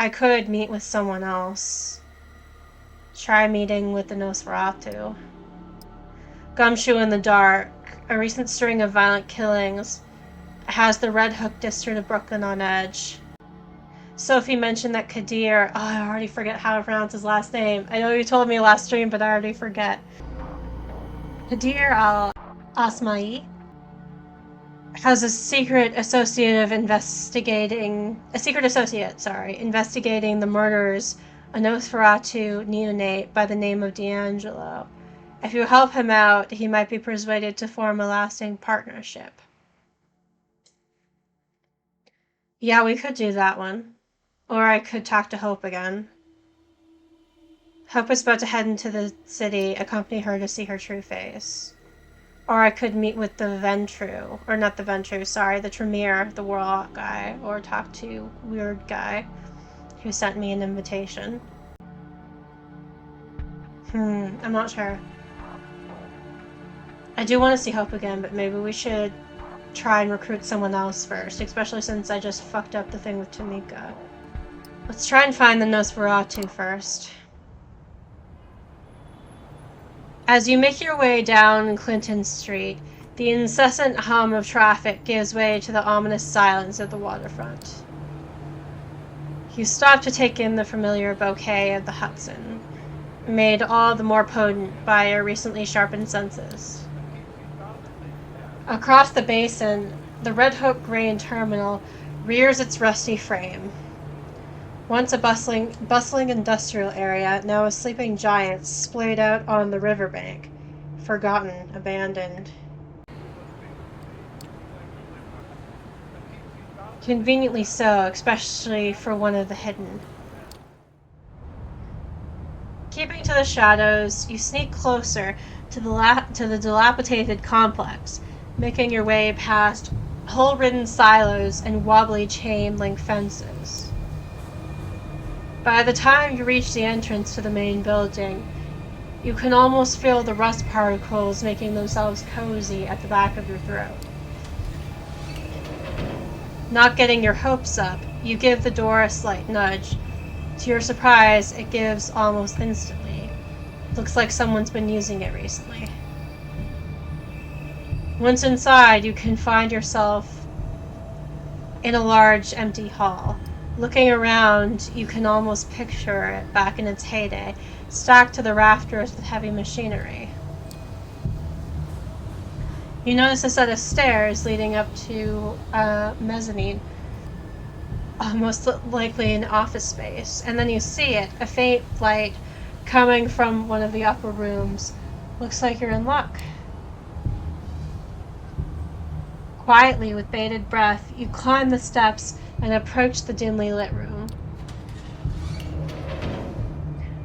I could meet with someone else. Try meeting with the Nosforatu. Gumshoe in the Dark, a recent string of violent killings, has the Red Hook district of Brooklyn on edge. Sophie mentioned that Kadir, I already forget how to pronounce his last name. I know you told me last stream, but I already forget. Kadir al-Asma'i has a secret associate investigating the murders of Nosferatu neonate by the name of D'Angelo. If you help him out, he might be persuaded to form a lasting partnership. Yeah, we could do that one. Or I could talk to Hope again. Hope is about to head into the city, accompany her to see her true face. Or I could meet with the Ventru, or not the Ventru, sorry, the Tremere, the Warlock guy, or talk to Weird Guy, who sent me an invitation. I'm not sure. I do want to see Hope again, but maybe we should try and recruit someone else first, especially since I just fucked up the thing with Tamika. Let's try and find the Nosferatu first. As you make your way down Clinton Street, the incessant hum of traffic gives way to the ominous silence of the waterfront. You stop to take in the familiar bouquet of the Hudson, made all the more potent by your recently sharpened senses. Across the basin, the Red Hook grain terminal rears its rusty frame. Once a bustling industrial area, now a sleeping giant splayed out on the riverbank, forgotten, abandoned. Conveniently so, especially for one of the hidden. Keeping to the shadows, you sneak closer to the dilapidated complex, making your way past hole-ridden silos and wobbly chain-link fences. By the time you reach the entrance to the main building, you can almost feel the rust particles making themselves cozy at the back of your throat. Not getting your hopes up, you give the door a slight nudge. To your surprise, it gives almost instantly. Looks like someone's been using it recently. Once inside, you can find yourself in a large, empty hall. Looking around, you can almost picture it back in its heyday, stacked to the rafters with heavy machinery. You notice a set of stairs leading up to a mezzanine, most likely an office space, and then you see it, a faint light coming from one of the upper rooms. Looks like you're in luck. Quietly, with bated breath, you climb the steps and approach the dimly lit room.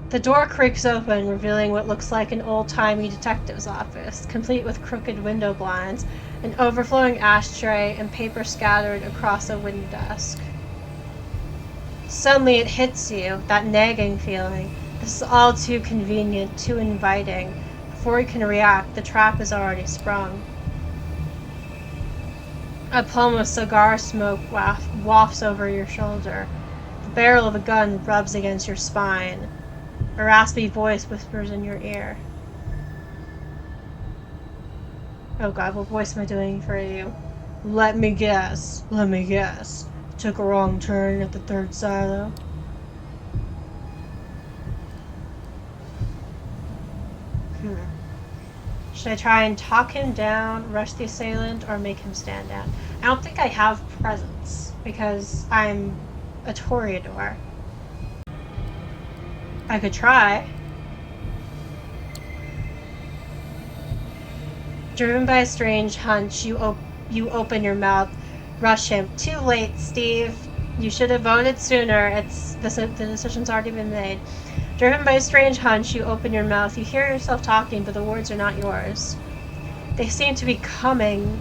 The door creaks open, revealing what looks like an old-timey detective's office, complete with crooked window blinds, an overflowing ashtray, and paper scattered across a wooden desk. Suddenly it hits you, that nagging feeling. This is all too convenient, too inviting. Before you can react, the trap is already sprung. A plume of cigar smoke wafts over your shoulder. The barrel of a gun rubs against your spine. A raspy voice whispers in your ear. Oh god, what voice am I doing for you? Let me guess. Took a wrong turn at the third silo. Should I try and talk him down, rush the assailant, or make him stand down? I don't think I have presence, because I'm a Toreador. I could try. Driven by a strange hunch, you open your mouth, rush him. Too late, Steve. You should have voted sooner. The decision's already been made. Driven by a strange hunch, you open your mouth. You hear yourself talking, but the words are not yours. They seem to be coming.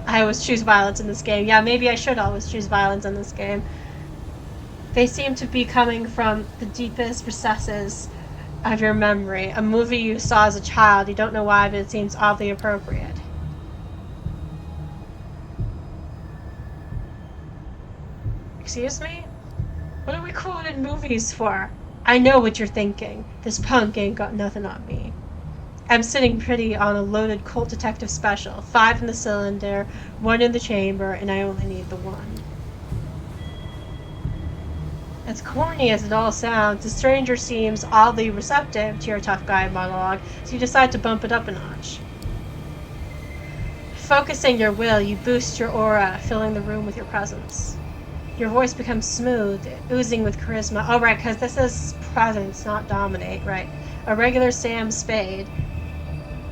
I always choose violence in this game. Yeah, maybe I should always choose violence in this game. They seem to be coming from the deepest recesses of your memory. A movie you saw as a child. You don't know why, but it seems oddly appropriate. Excuse me? What are we quoting movies for? I know what you're thinking. This punk ain't got nothing on me. I'm sitting pretty on a loaded Colt Detective Special. 5 in the cylinder, 1 in the chamber, and I only need the 1. As corny as it all sounds, the stranger seems oddly receptive to your tough guy monologue, so you decide to bump it up a notch. Focusing your will, you boost your aura, filling the room with your presence. Your voice becomes smooth, oozing with charisma. Oh, right, because this is presence, not dominate, right? A regular Sam Spade.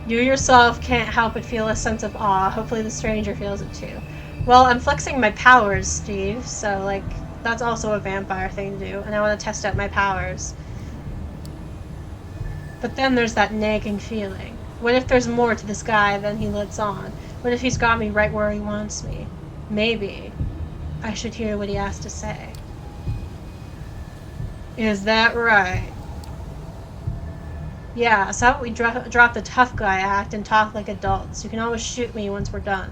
You yourself can't help but feel a sense of awe. Hopefully the stranger feels it too. Well, I'm flexing my powers, Steve, so, like, that's also a vampire thing to do, and I want to test out my powers. But then there's that nagging feeling. What if there's more to this guy than he lets on? What if he's got me right where he wants me? Maybe I should hear what he has to say. Is that right? Yeah, so how about we drop the tough guy act and talk like adults? You can always shoot me once we're done.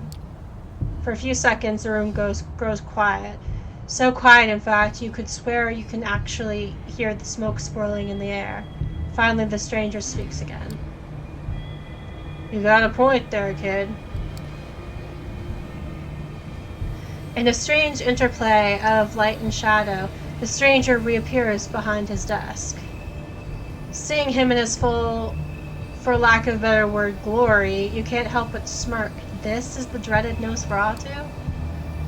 For a few seconds, the room grows quiet. So quiet, in fact, you could swear you can actually hear the smoke swirling in the air. Finally, the stranger speaks again. You got a point there, kid. In a strange interplay of light and shadow, the stranger reappears behind his desk. Seeing him in his full, for lack of a better word, glory, you can't help but smirk. This is the dreaded Nosforatu?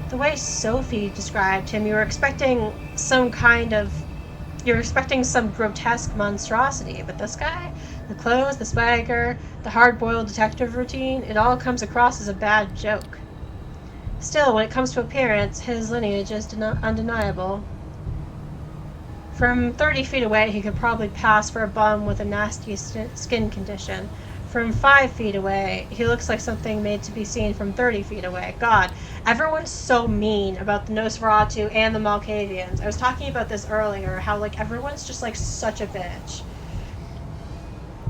The way Sophie described him, you're expecting some grotesque monstrosity, but this guy? The clothes, the swagger, the hard-boiled detective routine, it all comes across as a bad joke. Still, when it comes to appearance, his lineage is undeniable. From 30 feet away, he could probably pass for a bum with a nasty skin condition. From 5 feet away, he looks like something made to be seen from 30 feet away. God, everyone's so mean about the Nosferatu and the Malkavians. I was talking about this earlier, how, like, everyone's just, like, such a bitch.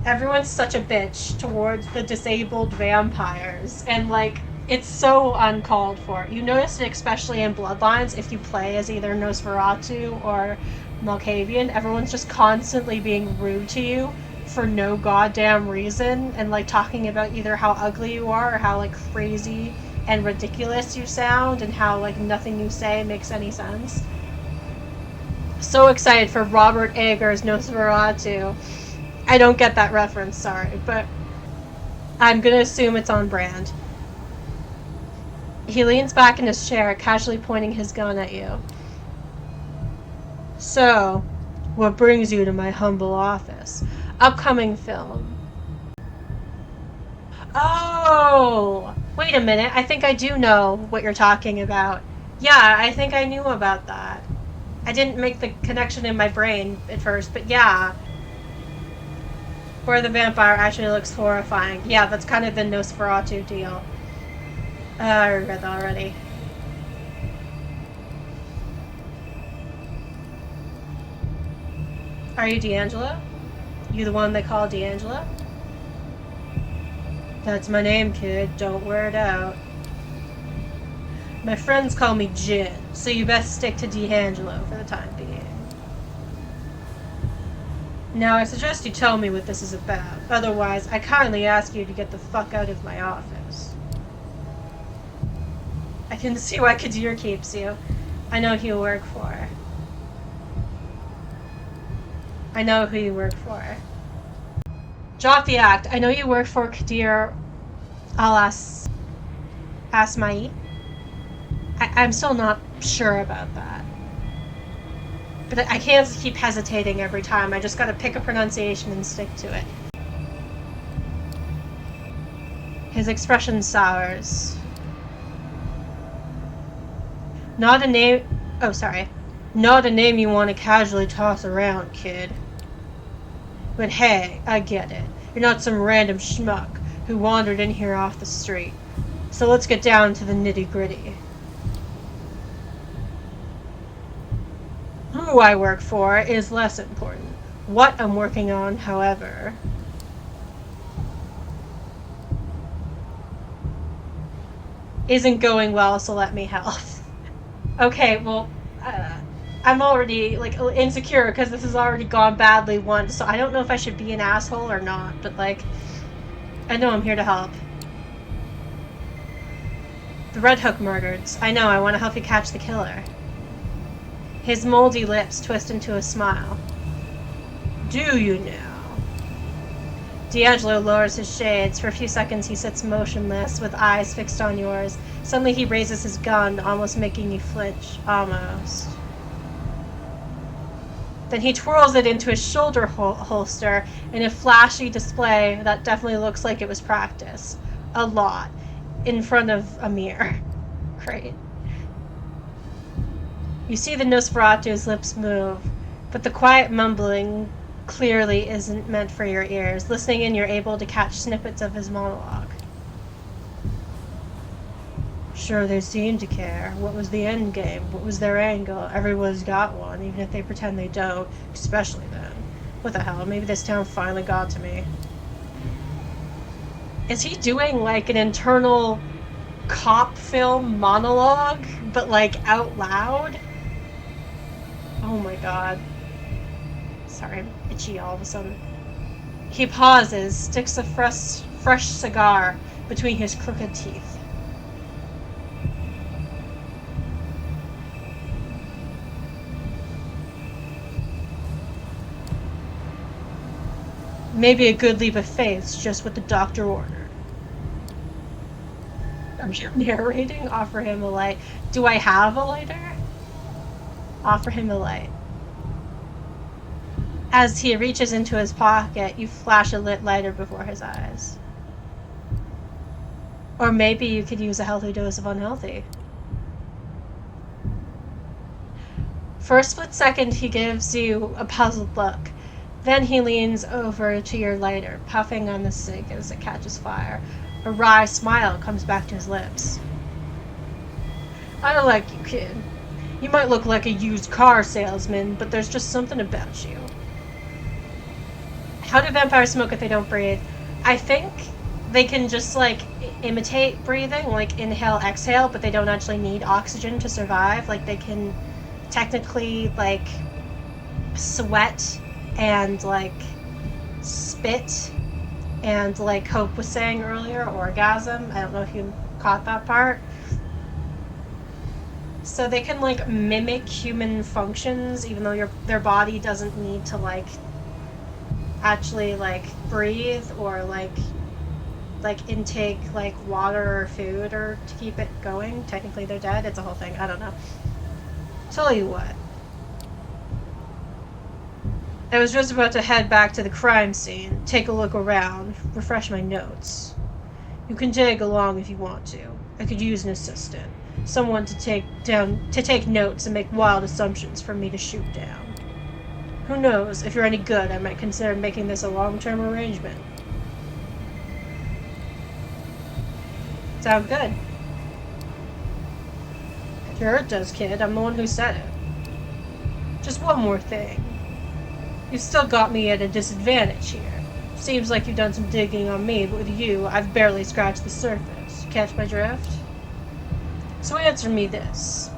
Everyone's such a bitch towards the disabled vampires. And, like, it's so uncalled for. You notice it especially in Bloodlines if you play as either Nosferatu or Malkavian. Everyone's just constantly being rude to you for no goddamn reason and like talking about either how ugly you are or how like crazy and ridiculous you sound and how like nothing you say makes any sense. So excited for Robert Eggers' Nosferatu. I don't get that reference, sorry, but I'm gonna assume it's on brand. He leans back in his chair, casually pointing his gun at you. So, what brings you to my humble office? Upcoming film. Oh! Wait a minute, I think I do know what you're talking about. Yeah, I think I knew about that. I didn't make the connection in my brain at first, but yeah. Where the vampire actually looks horrifying. Yeah, that's kind of the Nosferatu deal. I read that already. Are you D'Angelo? You the one they call D'Angelo? That's my name, kid. Don't wear it out. My friends call me Jin, so you best stick to D'Angelo for the time being. Now, I suggest you tell me what this is about. Otherwise, I kindly ask you to get the fuck out of my office. I can see why Kadir keeps you. I know who you work for. I know who you work for. Drop the act. I know you work for Kadir Asmai. I'm still not sure about that. But I can't keep hesitating every time. I just gotta pick a pronunciation and stick to it. His expression sours. Not a name... Oh, sorry. Not a name you want to casually toss around, kid. But hey, I get it. You're not some random schmuck who wandered in here off the street. So let's get down to the nitty-gritty. Who I work for is less important. What I'm working on, however... isn't going well, so let me help. Okay, well, I'm already, like, insecure because this has already gone badly once, so I don't know if I should be an asshole or not, but, like, I know I'm here to help. The Red Hook murders. I know, I want to help you catch the killer. His moldy lips twist into a smile. Do you now? D'Angelo lowers his shades. For a few seconds he sits motionless, with eyes fixed on yours. Suddenly he raises his gun, almost making you flinch. Almost. Then he twirls it into his shoulder holster in a flashy display that definitely looks like it was practiced. A lot. In front of a mirror. Great. You see the Nosferatu's lips move, but the quiet mumbling clearly isn't meant for your ears. Listening in, you're able to catch snippets of his monologue. Sure, they seem to care. What was the end game? What was their angle? Everyone's got one, even if they pretend they don't. Especially then. What the hell? Maybe this town finally got to me. Is he doing, like, an internal cop film monologue, but, like, out loud? Oh my god. Sorry, I'm itchy all of a sudden. He pauses, sticks a fresh cigar between his crooked teeth. Maybe a good leap of faith's just what the doctor ordered. I'm narrating. Offer him a light. Do I have a lighter? Offer him a light. As he reaches into his pocket, you flash a lit lighter before his eyes. Or maybe you could use a healthy dose of unhealthy. For a split second, he gives you a puzzled look. Then he leans over to your lighter, puffing on the cig as it catches fire. A wry smile comes back to his lips. I like you, kid. You might look like a used car salesman, but there's just something about you. How do vampires smoke if they don't breathe? I think they can just, like, imitate breathing, like inhale, exhale, but they don't actually need oxygen to survive. Like, they can technically, like, sweat and, like, spit and, like Hope was saying earlier, orgasm. I don't know if you caught that part. So they can, like, mimic human functions, even though their body doesn't need to, like, actually, like, breathe or, like intake, like, water or food or to keep it going. Technically they're dead. It's a whole thing. I don't know. Tell you what. I was just about to head back to the crime scene, take a look around, refresh my notes. You can tag along if you want to. I could use an assistant. Someone to take notes and make wild assumptions for me to shoot down. Who knows, if you're any good, I might consider making this a long-term arrangement. Sound good? Sure it does, kid. I'm the one who said it. Just one more thing. You've still got me at a disadvantage here. Seems like you've done some digging on me, but with you, I've barely scratched the surface. Catch my drift? So answer me this.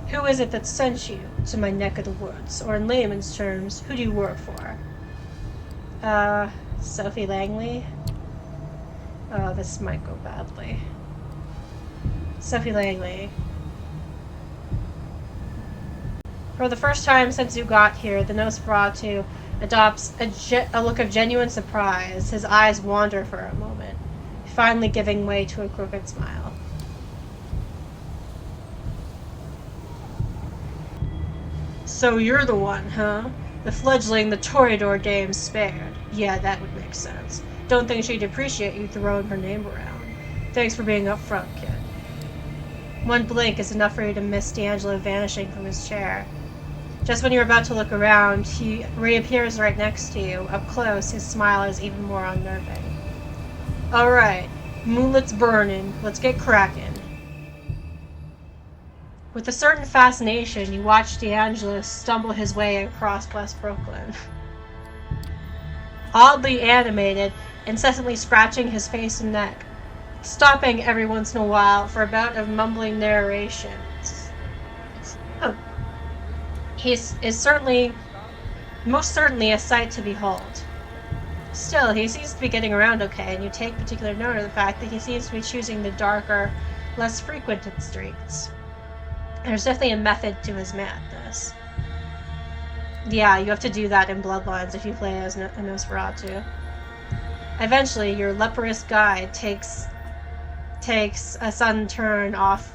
Who is it that sent you to my neck of the woods? Or in layman's terms, who do you work for? Sophie Langley? Oh, this might go badly. Sophie Langley. For the first time since you got here, the Nosferatu adopts a look of genuine surprise. His eyes wander for a moment, finally giving way to a crooked smile. So you're the one, huh? The fledgling the Toreador dames spared. Yeah, that would make sense. Don't think she'd appreciate you throwing her name around. Thanks for being upfront, kid. One blink is enough for you to miss D'Angelo vanishing from his chair. Just when you're about to look around, he reappears right next to you. Up close, his smile is even more unnerving. Alright, moonlight's burning. Let's get cracking. With a certain fascination, you watch D'Angelo stumble his way across West Brooklyn. Oddly animated, incessantly scratching his face and neck, stopping every once in a while for a bout of mumbling narration. Oh. is most certainly a sight to behold. Still, he seems to be getting around okay, and you take particular note of the fact that he seems to be choosing the darker, less frequented streets. There's definitely a method to his madness. Yeah, you have to do that in Bloodlines if you play as a Nosforatu. Eventually, your leprous guide takes a sudden turn off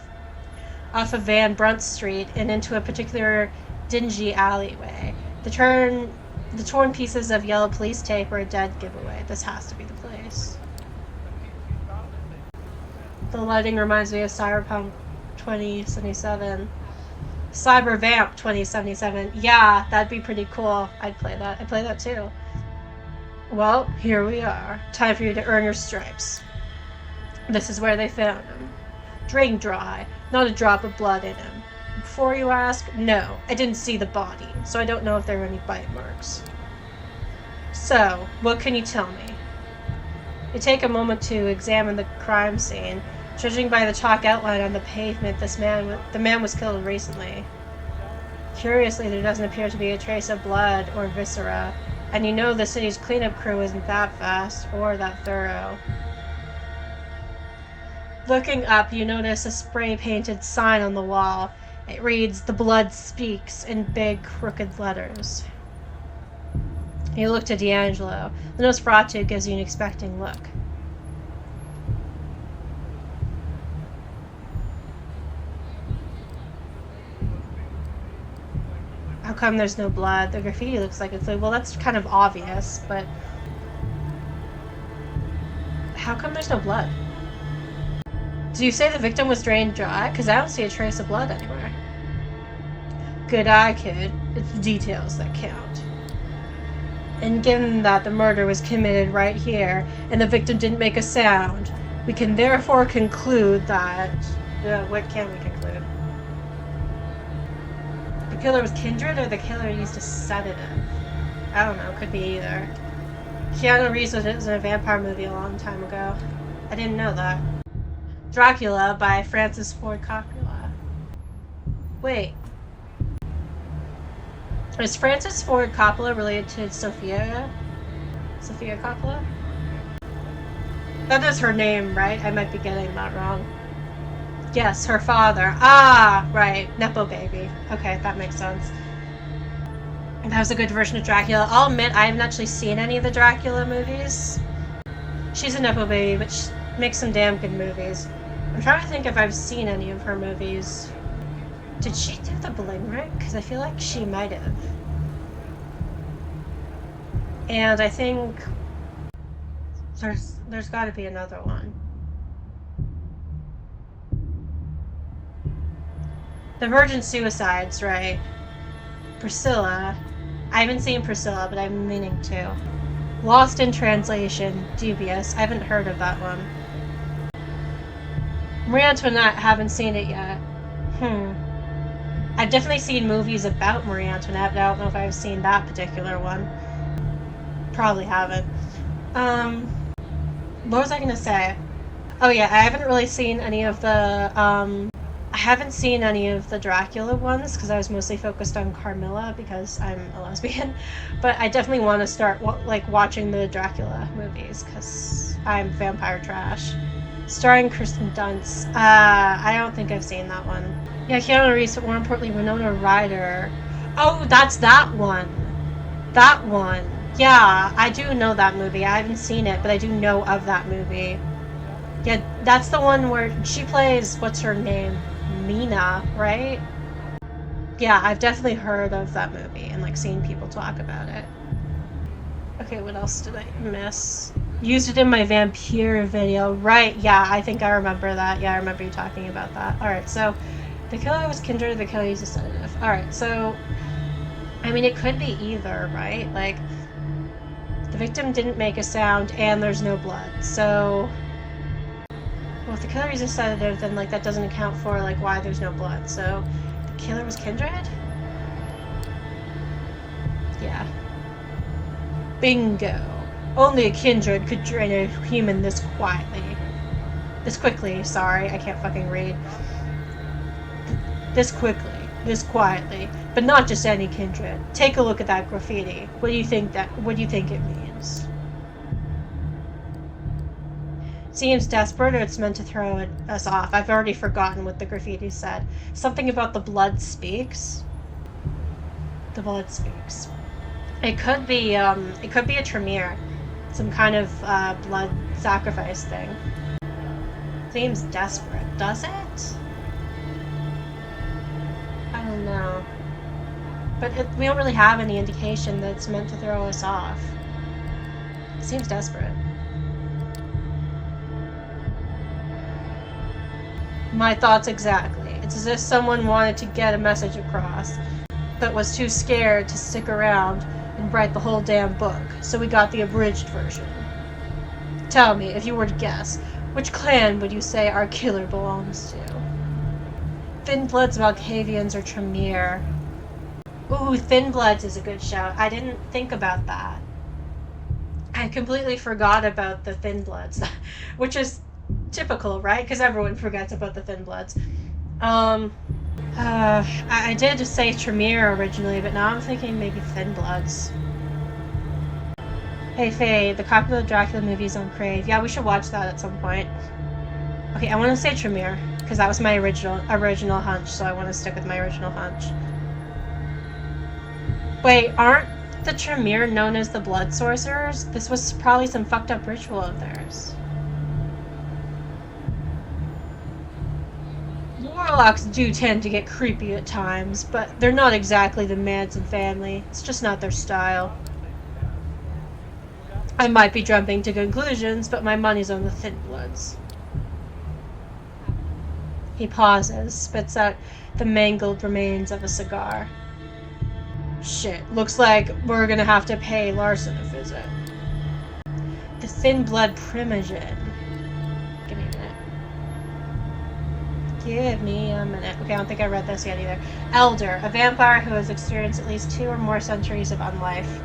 of Van Brunt Street and into a particular dingy alleyway. The torn pieces of yellow police tape are a dead giveaway. This has to be the place. The lighting reminds me of Cyberpunk 2077. Cybervamp 2077. Yeah, that'd be pretty cool. I'd play that. I'd play that too. Well, here we are. Time for you to earn your stripes. This is where they found him. Drained dry. Not a drop of blood in him. Before you ask, no, I didn't see the body, so I don't know if there were any bite marks. So, what can you tell me? You take a moment to examine the crime scene. Judging by the chalk outline on the pavement, the man was killed recently. Curiously, there doesn't appear to be a trace of blood or viscera, and you know the city's cleanup crew isn't that fast or that thorough. Looking up, you notice a spray-painted sign on the wall. It reads, "The Blood Speaks," in big, crooked letters. You look to D'Angelo. The Nosferatu gives you an expecting look. How come there's no blood? The graffiti looks like it's like, well, that's kind of obvious, but how come there's no blood? Do you say the victim was drained dry? Because I don't see a trace of blood anywhere. Good eye, kid. It's the details that count. And given that the murder was committed right here, and the victim didn't make a sound, we can therefore conclude that... what can we conclude? The killer was kindred, or the killer used a sedative? I don't know, could be either. Keanu Reeves was in a vampire movie a long time ago. I didn't know that. Dracula by Francis Ford Coppola. Wait. Is Francis Ford Coppola related to Sofia Coppola? That is her name, right? I might be getting that wrong. Yes, her father. Ah, right. Nepo baby. Okay, that makes sense. That was a good version of Dracula. I'll admit, I haven't actually seen any of the Dracula movies. She's a Nepo baby, but she makes some damn good movies. I'm trying to think if I've seen any of her movies. Did she do The Bling Ring? Because I feel like she might have. And I think there's got to be another one. The Virgin Suicides, right? Priscilla. I haven't seen Priscilla, but I'm meaning to. Lost in Translation. Dubious. I haven't heard of that one. Marie Antoinette, haven't seen it yet. I've definitely seen movies about Marie Antoinette, but I don't know if I've seen that particular one. Probably haven't. What was I gonna say? Oh yeah, I haven't really seen any of the, I haven't seen any of the Dracula ones, because I was mostly focused on Carmilla, because I'm a lesbian. But I definitely want to start, watching the Dracula movies, because I'm vampire trash. Starring Kirsten Dunst. I don't think I've seen that one. Yeah, Keanu Reeves, but more importantly, Winona Ryder. Oh, that's that one. That one. Yeah, I do know that movie. I haven't seen it, but I do know of that movie. Yeah, that's the one where she plays, what's her name? Mina, right? Yeah, I've definitely heard of that movie and, seen people talk about it. Okay, what else did I miss? Used it in my vampire video. Right, yeah, I think I remember that. Yeah, I remember you talking about that. Alright, so the killer was kindred, the killer used a sedative. Alright, so I mean, it could be either, right? The victim didn't make a sound and there's no blood. So, well, if the killer used a sedative, then that doesn't account for why there's no blood. So the killer was kindred? Yeah. Bingo. Only a kindred could drain a human this quickly, sorry, I can't fucking read. This quickly. this quietly, but not just any kindred. Take a look at that graffiti. What do you think it means? Seems desperate, or it's meant to throw us off. I've already forgotten what the graffiti said. Something about the blood speaks. The blood speaks. It could be a tremere, some kind of blood sacrifice thing. Seems desperate, does it? I don't know. But we don't really have any indication that it's meant to throw us off. It seems desperate. My thoughts exactly. It's as if someone wanted to get a message across, but was too scared to stick around and write the whole damn book, so we got the abridged version. Tell me, if you were to guess, which clan would you say our killer belongs to? Thin Bloods, Malkavians, or Tremere? Ooh, Thin Bloods is a good shout. I didn't think about that. I completely forgot about the Thin Bloods, which is typical, right? Because everyone forgets about the Thin Bloods. I did just say Tremere originally, but now I'm thinking maybe Thin Bloods. Hey Faye, the copy of the Dracula movie's on Crave. Yeah, we should watch that at some point. Okay, I want to say Tremere, because that was my original hunch, so I want to stick with my original hunch. Wait, aren't the Tremere known as the Blood Sorcerers? This was probably some fucked up ritual of theirs. Warlocks do tend to get creepy at times, but they're not exactly the Manson family. It's just not their style. I might be jumping to conclusions, but my money's on the Thin Bloods. He pauses, spits out the mangled remains of a cigar. Shit, looks like we're gonna have to pay Larson a visit. The Thin Blood Primogen. Give me a minute. Give me a minute. Okay, I don't think I read this yet either. Elder, a vampire who has experienced at least 2 or more centuries of unlife.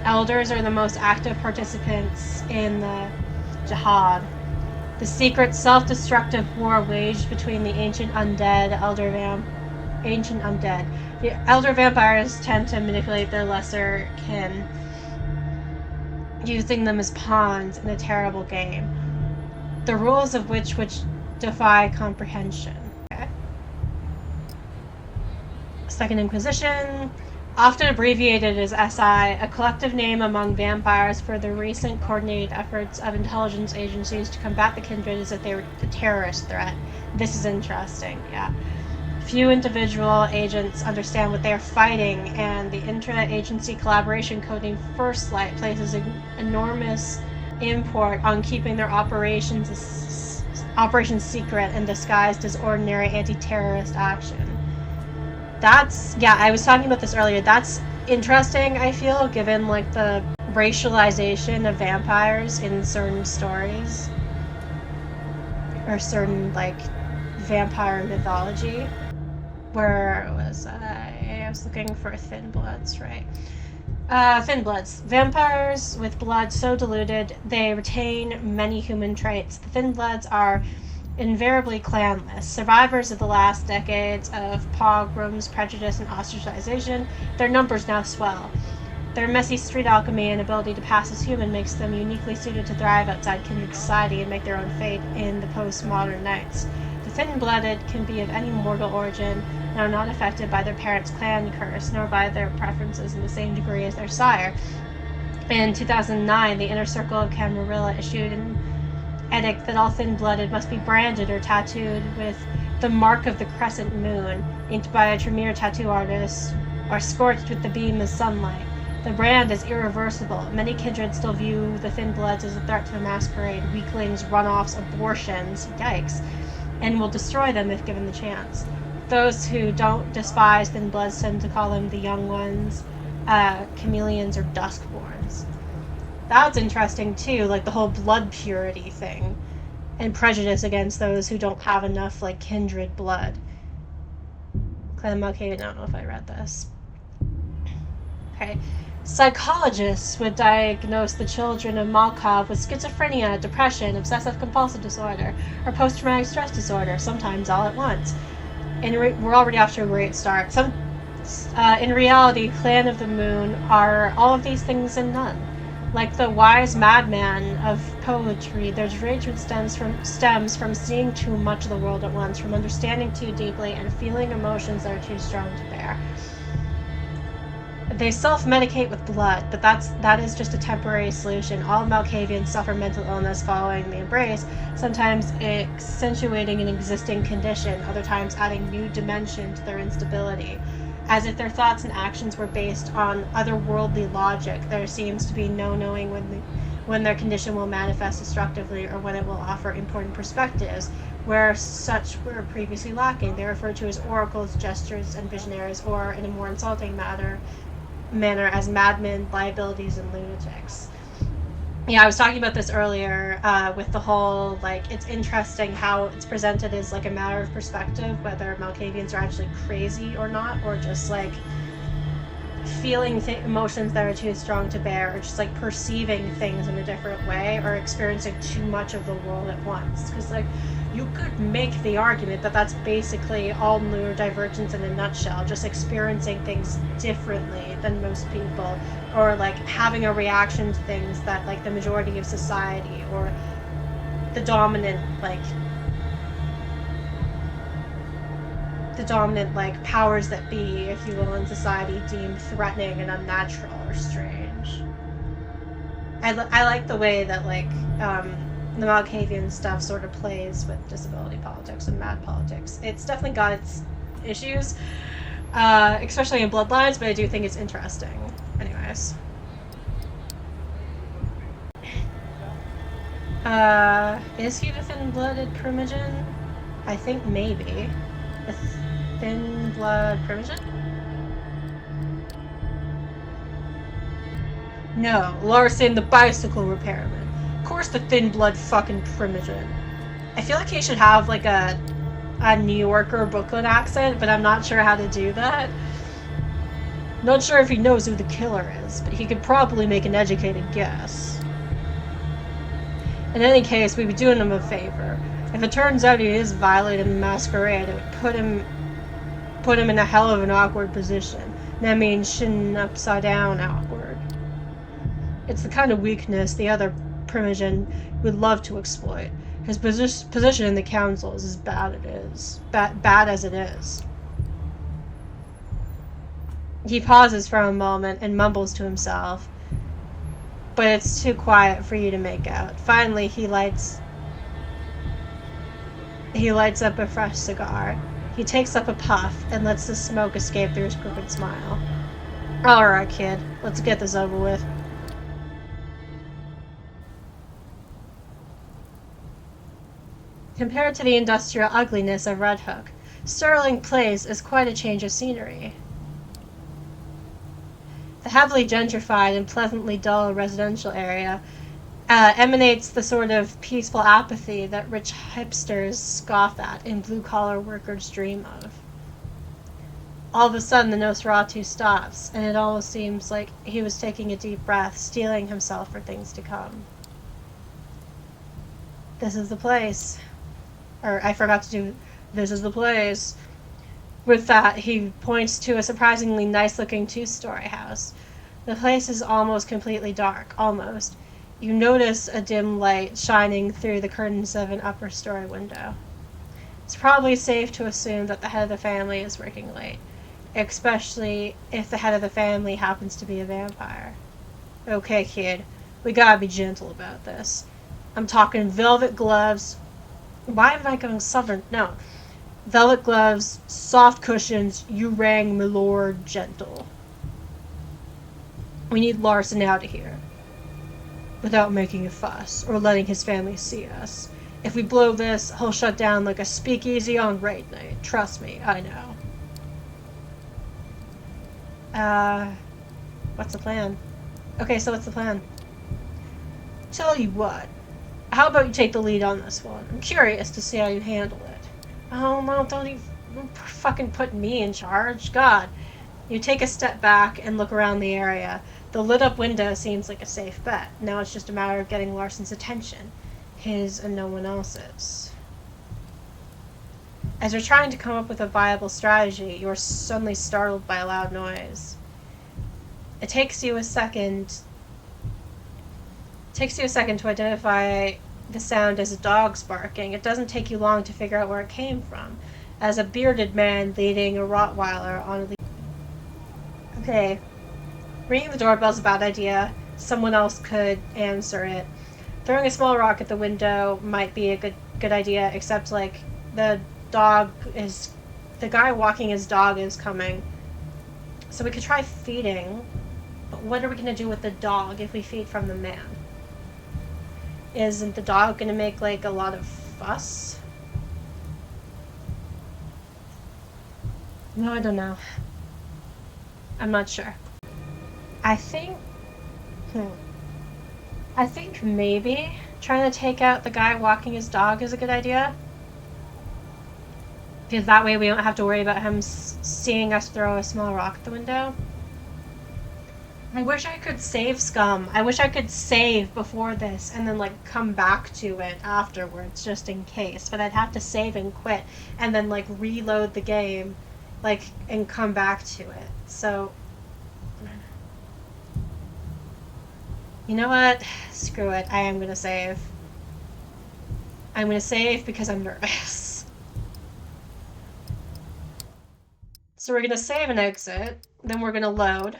Elders are the most active participants in the Jihad, the secret self-destructive war waged between the ancient undead. The elder vampires tend to manipulate their lesser kin, using them as pawns in a terrible game, the rules of which defy comprehension. Okay. Second Inquisition, often abbreviated as SI, a collective name among vampires for the recent coordinated efforts of intelligence agencies to combat the kindred as if they were a terrorist threat. This is interesting, yeah. Few individual agents understand what they are fighting, and the intra-agency collaboration codename First Light places an enormous import on keeping their operations secret and disguised as ordinary anti-terrorist action. I was talking about this earlier. That's interesting, I feel, given like the racialization of vampires in certain stories or certain like vampire mythology. Where was I? I was looking for Thin Bloods, right? Thin Bloods. Vampires with blood so diluted they retain many human traits. The Thin Bloods are invariably clanless, survivors of the last decades of pogroms, prejudice, and ostracization. Their numbers now swell. Their messy street alchemy and ability to pass as human makes them uniquely suited to thrive outside kindred society and make their own fate in the postmodern nights. The thin-blooded can be of any mortal origin and are not affected by their parents' clan curse, nor by their preferences in the same degree as their sire. In 2009, the Inner Circle of Camarilla issued an edict that all thin-blooded must be branded or tattooed with the mark of the crescent moon, inked by a Tremere tattoo artist, or scorched with the beam of sunlight. The brand is irreversible. Many kindred still view the Thin Bloods as a threat to the Masquerade, weaklings, runoffs, abortions, yikes, and will destroy them if given the chance. Those who don't despise Thin Bloods tend to call them the Young Ones, chameleons, or duskborns. That's interesting too, like the whole blood purity thing, and prejudice against those who don't have enough like kindred blood. Clan Malkavian, I don't know if I read this. Okay. Psychologists would diagnose the children of Malkov with schizophrenia, depression, obsessive-compulsive disorder, or post-traumatic stress disorder, sometimes all at once. We're already off to a great start. In reality, Clan of the Moon are all of these things and none. Like the wise madman of poetry, their derangement stems from seeing too much of the world at once, from understanding too deeply, and feeling emotions that are too strong to bear. They self-medicate with blood, but that is just a temporary solution. All Malkavians suffer mental illness following the embrace, sometimes accentuating an existing condition, other times adding new dimension to their instability. As if their thoughts and actions were based on otherworldly logic, there seems to be no knowing when their condition will manifest destructively or when it will offer important perspectives, where such were previously lacking. They are referred to as oracles, gestures, and visionaries, or in a more insulting manner as madmen, liabilities, and lunatics. Yeah, I was talking about this earlier with the whole, like, it's interesting how it's presented as, like, a matter of perspective, whether Malkavians are actually crazy or not, or just, like, feeling emotions that are too strong to bear, or just, like, perceiving things in a different way, or experiencing too much of the world at once. Because, like, you could make the argument that that's basically all neurodivergence in a nutshell, just experiencing things differently than most people, or like having a reaction to things that like the majority of society or the dominant powers that be, if you will, in society deem threatening and unnatural or strange. I like the way that the Malkavian stuff sort of plays with disability politics and mad politics. It's definitely got its issues, especially in Bloodlines, but I do think it's interesting. Anyways. Is he the thin-blooded Primogen? I think maybe. The thin-blood Primogen? No, Larson the bicycle repairman. Of course the thin blood fucking Primogen. I feel like he should have like a New Yorker Brooklyn accent, but I'm not sure how to do that. Not sure if he knows who the killer is, but he could probably make an educated guess. In any case, we'd be doing him a favor. If it turns out he is violating the Masquerade, it would put him in a hell of an awkward position. That means shin upside down awkward. It's the kind of weakness the other Primogen would love to exploit. His position in the council is as bad as it is. He pauses for a moment and mumbles to himself, but it's too quiet for you to make out. Finally, he lights up a fresh cigar. He takes up a puff and lets the smoke escape through his crooked smile. Alright, kid, let's get this over with. Compared to the industrial ugliness of Red Hook, Sterling Place is quite a change of scenery. The heavily gentrified and pleasantly dull residential area emanates the sort of peaceful apathy that rich hipsters scoff at and blue-collar workers dream of. All of a sudden, the Nosforatu stops, and it almost seems like he was taking a deep breath, steeling himself for things to come. This is the place. Or I forgot to do, this is the place. With that, he points to a surprisingly nice-looking two-story house. The place is almost completely dark, almost. You notice a dim light shining through the curtains of an upper-story window. It's probably safe to assume that the head of the family is working late, especially if the head of the family happens to be a vampire. Okay, kid, we gotta be gentle about this. I'm talking velvet gloves. Why am I going southern? No. Velvet gloves, soft cushions, you rang milord gentle. We need Larson out of here. Without making a fuss, or letting his family see us. If we blow this, he'll shut down like a speakeasy on raid night. Trust me, I know. What's the plan? Okay, so what's the plan? Tell you what. How about you take the lead on this one? I'm curious to see how you handle it. Oh, no, don't even fucking put me in charge. God. You take a step back and look around the area. The lit-up window seems like a safe bet. Now it's just a matter of getting Larson's attention. His and no one else's. As you're trying to come up with a viable strategy, you are suddenly startled by a loud noise. It takes you a second to identify the sound as a dog's barking. It doesn't take you long to figure out where it came from, as a bearded man leading a Rottweiler on a leash. Okay, ringing the doorbell's a bad idea. Someone else could answer it. Throwing a small rock at the window might be a good idea, except like the guy walking his dog is coming. So we could try feeding, but what are we gonna do with the dog if we feed from the man? Isn't the dog gonna make like a lot of fuss? No, I don't know. I'm not sure. I think maybe trying to take out the guy walking his dog is a good idea. Because that way we don't have to worry about him seeing us throw a small rock at the window. I wish I could save Scum. I wish I could save before this and then like come back to it afterwards just in case. But I'd have to save and quit and then like reload the game like and come back to it. So you know what? Screw it. I am gonna save. I'm gonna save because I'm nervous. So we're gonna save and exit. Then we're gonna load.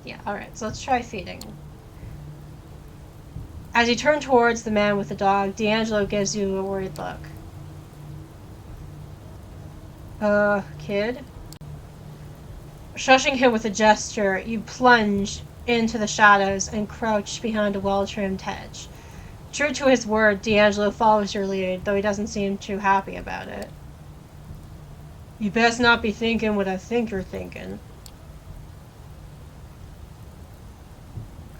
Yeah, alright, so let's try feeding. As you turn towards the man with the dog, D'Angelo gives you a worried look. Kid? Shushing him with a gesture, you plunge into the shadows and crouch behind a well-trimmed hedge. True to his word, D'Angelo follows your lead, though he doesn't seem too happy about it. You best not be thinking what I think you're thinking.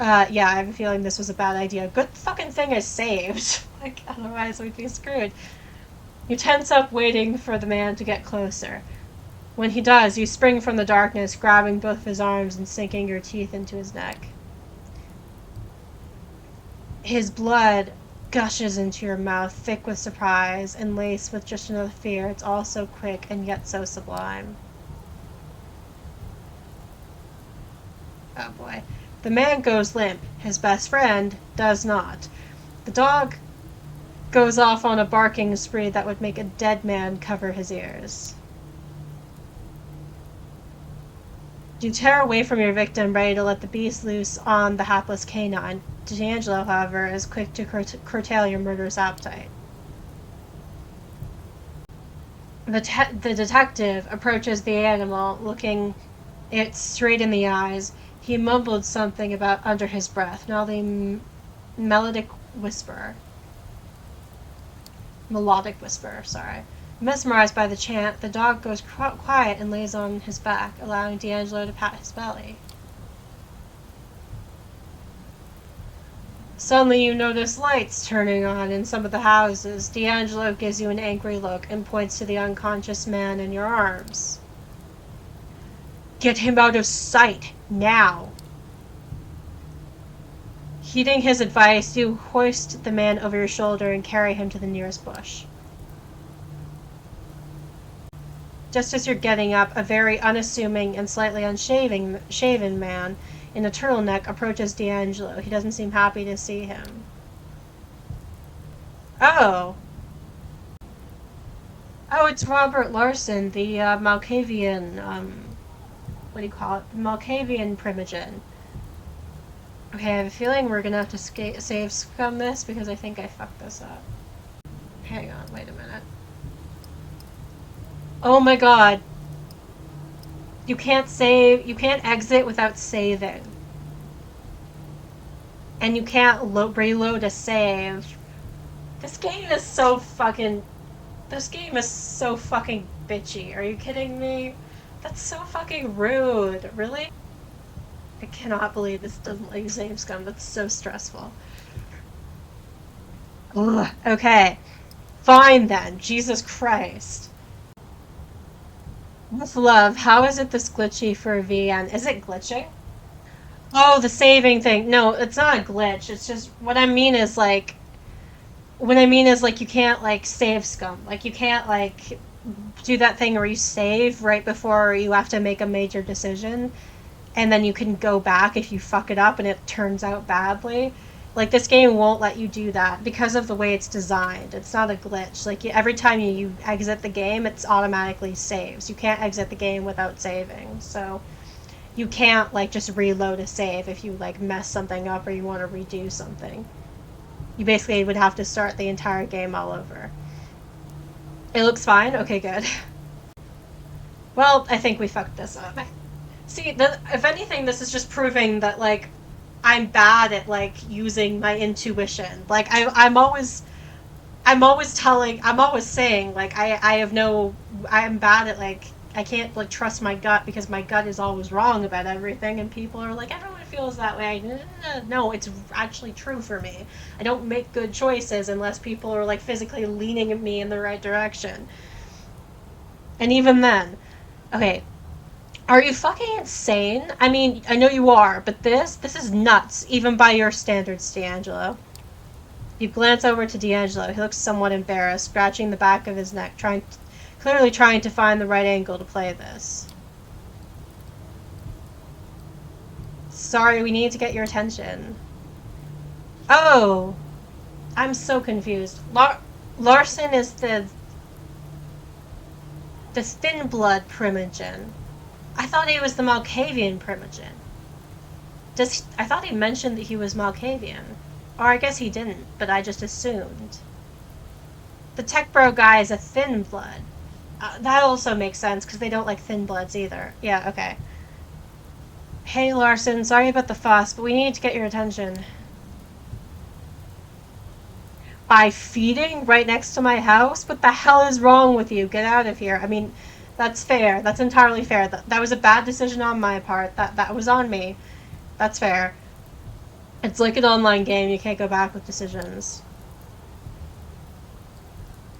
Yeah, I have a feeling this was a bad idea. Good fucking thing I saved. Like, otherwise we'd be screwed. You tense up waiting for the man to get closer. When he does, you spring from the darkness, grabbing both of his arms and sinking your teeth into his neck. His blood gushes into your mouth, thick with surprise and laced with just enough fear. It's all so quick and yet so sublime. Oh boy. The man goes limp. His best friend does not. The dog goes off on a barking spree that would make a dead man cover his ears. You tear away from your victim, ready to let the beast loose on the hapless canine. D'Angelo, however, is quick to curtail your murderous appetite. The detective approaches the animal, looking it straight in the eyes. He mumbled something about under his breath, now the melodic whisper. Sorry. Mesmerized by the chant, the dog goes quiet and lays on his back, allowing D'Angelo to pat his belly. Suddenly you notice lights turning on in some of the houses. D'Angelo gives you an angry look and points to the unconscious man in your arms. Get him out of sight, now! Heeding his advice, you hoist the man over your shoulder and carry him to the nearest bush. Just as you're getting up, a very unassuming and slightly unshaven man in a turtleneck approaches D'Angelo. He doesn't seem happy to see him. Oh! Oh, it's Robert Larson, the Malkavian, what do you call it? The Malkavian primogen. Okay, I have a feeling we're gonna have to save scum this because I think I fucked this up. Hang on, wait a minute. Oh my god. You can't exit without saving. And you can't reload a save. This game is so fucking bitchy. Are you kidding me? That's so fucking rude. Really? I cannot believe this doesn't let you save scum. That's so stressful. Ugh. Okay. Fine then. Jesus Christ. With love, how is it this glitchy for a VN? Is it glitching? Oh, the saving thing. No, it's not a glitch. It's just what I mean is like what I mean is like you can't like save scum. Like you can't like do that thing where you save right before you have to make a major decision and then you can go back if you fuck it up and it turns out badly. Like this game won't let you do that because of the way it's designed. It's not a glitch. Like every time you exit the game, it's automatically saves. You can't exit the game without saving. So you can't like just reload a save if you like mess something up or you want to redo something. You basically would have to start the entire game all over. It looks fine? Okay, good. Well, I think we fucked this up. See, if anything, this is just proving that, like, I'm bad at, like, using my intuition. Like, I'm always saying, like, I have no, I'm bad at, like, I can't, like, trust my gut because my gut is always wrong about everything, and people are like, everyone feels that way. No, it's actually true for me. I don't make good choices unless people are, like, physically leaning me in the right direction. And even then, okay, are you fucking insane? I mean, I know you are, but this is nuts, even by your standards, D'Angelo. You glance over to D'Angelo. He looks somewhat embarrassed, scratching the back of his neck, clearly trying to find the right angle to play this. Sorry, we need to get your attention. Oh, I'm so confused. Larson is the thin blood primogen. I thought he was the Malkavian primogen. I thought he mentioned that he was Malkavian. Or I guess he didn't, but I just assumed. The tech bro guy is a thin blood. That also makes sense, because they don't like thin bloods either. Yeah, okay. Hey Larson, sorry about the fuss, but we need to get your attention. By feeding right next to my house? What the hell is wrong with you? Get out of here. I mean, that's fair. That's entirely fair. That was a bad decision on my part. That was on me. That's fair. It's like an online game. You can't go back with decisions.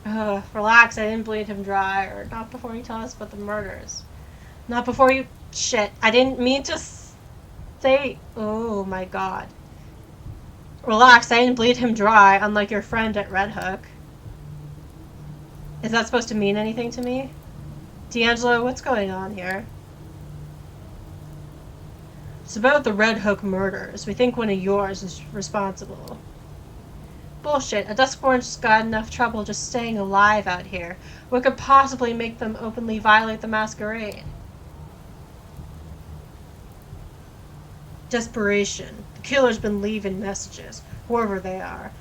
Ugh, relax. I didn't bleed him dry. Or not before you tell us about the murders. Not before you... Shit. I didn't mean to say... Oh my god. Relax. I didn't bleed him dry, unlike your friend at Red Hook. Is that supposed to mean anything to me? D'Angelo, what's going on here? It's about the Red Hook murders. We think one of yours is responsible. Bullshit. A Duskborn's got enough trouble just staying alive out here. What could possibly make them openly violate the Masquerade? Desperation. The killer's been leaving messages, whoever they are.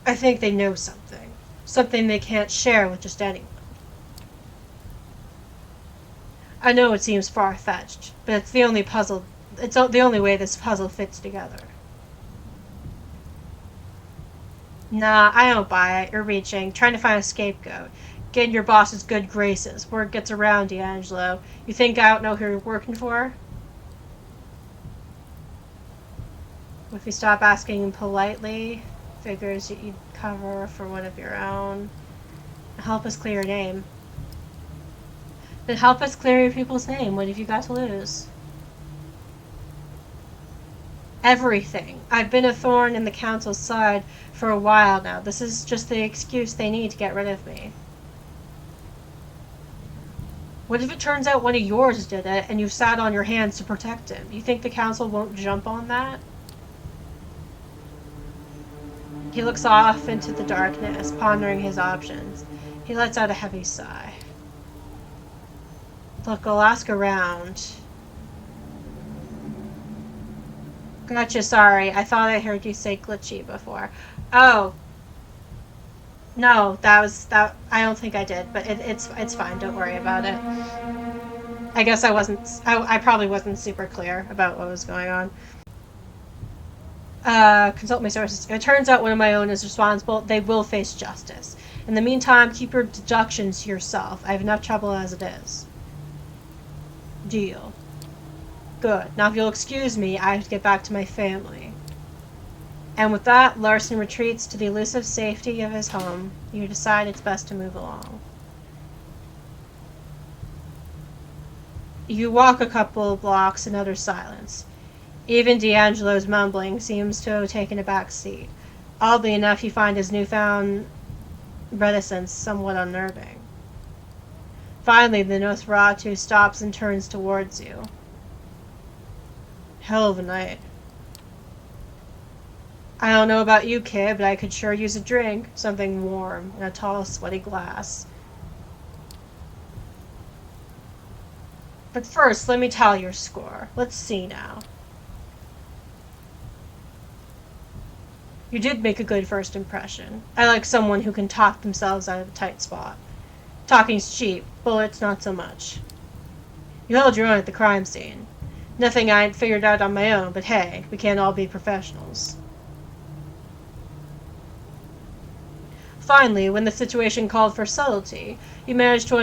I think they know something. Something they can't share with just anyone. I know it seems far-fetched, but it's the only way this puzzle fits together. Nah, I don't buy it. You're reaching, trying to find a scapegoat. Get in your boss's good graces. Word gets around, D'Angelo. You think I don't know who you're working for? If you stop asking him politely, figures you'd cover for one of your own. Help us clear your name. Then help us clear your people's name. What have you got to lose? Everything. I've been a thorn in the council's side for a while now. This is just the excuse they need to get rid of me. What if it turns out one of yours did it, and you've sat on your hands to protect him? You think the council won't jump on that? He looks off into the darkness, pondering his options. He lets out a heavy sigh. Look, I'll ask around. Gotcha, sorry. I thought I heard you say glitchy before. Oh. No, that. I don't think I did, but it's fine. Don't worry about it. I guess I probably wasn't super clear about what was going on. Consult my sources. If it turns out one of my own is responsible, they will face justice. In the meantime, keep your deductions to yourself. I have enough trouble as it is. Deal. Good. Now if you'll excuse me, I have to get back to my family. And with that, Larson retreats to the elusive safety of his home. You decide it's best to move along. You walk a couple of blocks in utter silence. Even D'Angelo's mumbling seems to have taken a back seat. Oddly enough, you find his newfound reticence somewhat unnerving. Finally, the Nosferatu stops and turns towards you. Hell of a night. I don't know about you, kid, but I could sure use a drink. Something warm in a tall, sweaty glass. But first, let me tell your score. Let's see now. You did make a good first impression. I like someone who can talk themselves out of a tight spot. Talking's cheap, bullets not so much. You held your own at the crime scene. Nothing I ain't figured out on my own, but hey, we can't all be professionals. Finally, when the situation called for subtlety, you managed to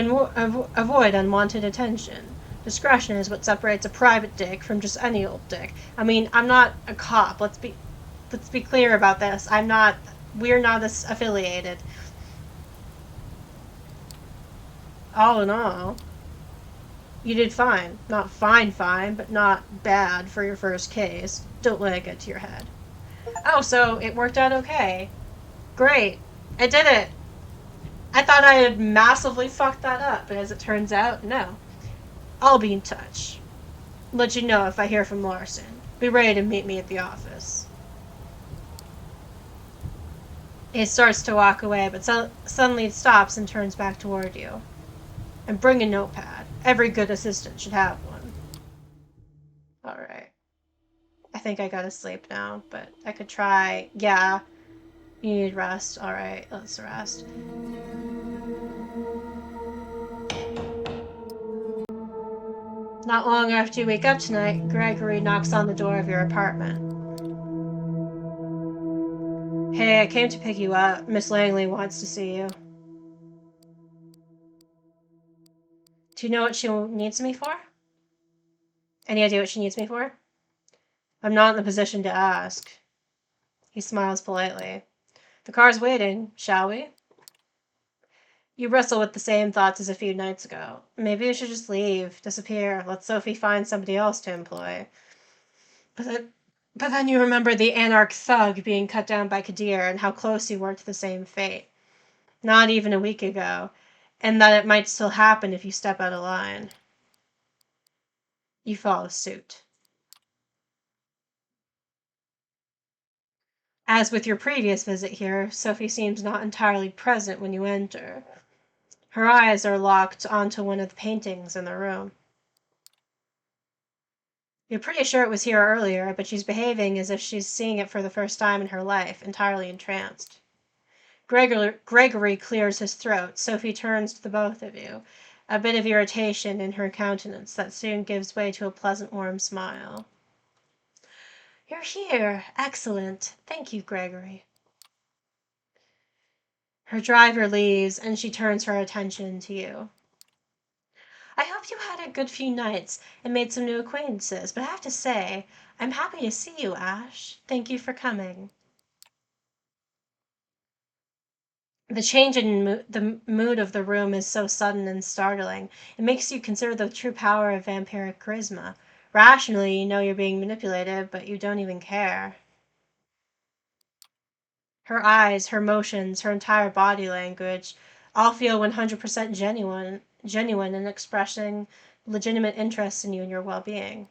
avoid unwanted attention. Discretion is what separates a private dick from just any old dick. I mean, I'm not a cop. Let's be clear about this. We're not as affiliated. All in all, you did fine. Not fine, but not bad for your first case. Don't let it get to your head. Oh, so it worked out okay. Great. I did it. I thought I had massively fucked that up, but as it turns out, no. I'll be in touch. Let you know if I hear from Larson. Be ready to meet me at the office. He starts to walk away, but suddenly stops and turns back toward you. And bring a notepad. Every good assistant should have one. Alright. I think I gotta sleep now, but I could try. Yeah. You need rest. Alright, let's rest. Not long after you wake up tonight, Gregory knocks on the door of your apartment. Hey, I came to pick you up. Miss Langley wants to see you. Do you know what she needs me for? Any idea what she needs me for? I'm not in the position to ask. He smiles politely. The car's waiting. Shall we? You wrestle with the same thoughts as a few nights ago. Maybe I should just leave, disappear, let Sophie find somebody else to employ. But then you remember the anarch thug being cut down by Kadir and how close you were to the same fate. Not even a week ago. And that it might still happen if you step out of line. You follow suit. As with your previous visit here, Sophie seems not entirely present when you enter. Her eyes are locked onto one of the paintings in the room. You're pretty sure it was here earlier, but she's behaving as if she's seeing it for the first time in her life, entirely entranced. Gregory clears his throat. Sophie turns to the both of you, a bit of irritation in her countenance that soon gives way to a pleasant, warm smile. You're here. Excellent. Thank you, Gregory. Her driver leaves, and she turns her attention to you. I hope you had a good few nights and made some new acquaintances, but I have to say, I'm happy to see you, Ash. Thank you for coming. The change in the mood of the room is so sudden and startling. It makes you consider the true power of vampiric charisma. Rationally, you know you're being manipulated, but you don't even care. Her eyes, her motions, her entire body language all feel 100% genuine and expressing legitimate interest in you and your well-being.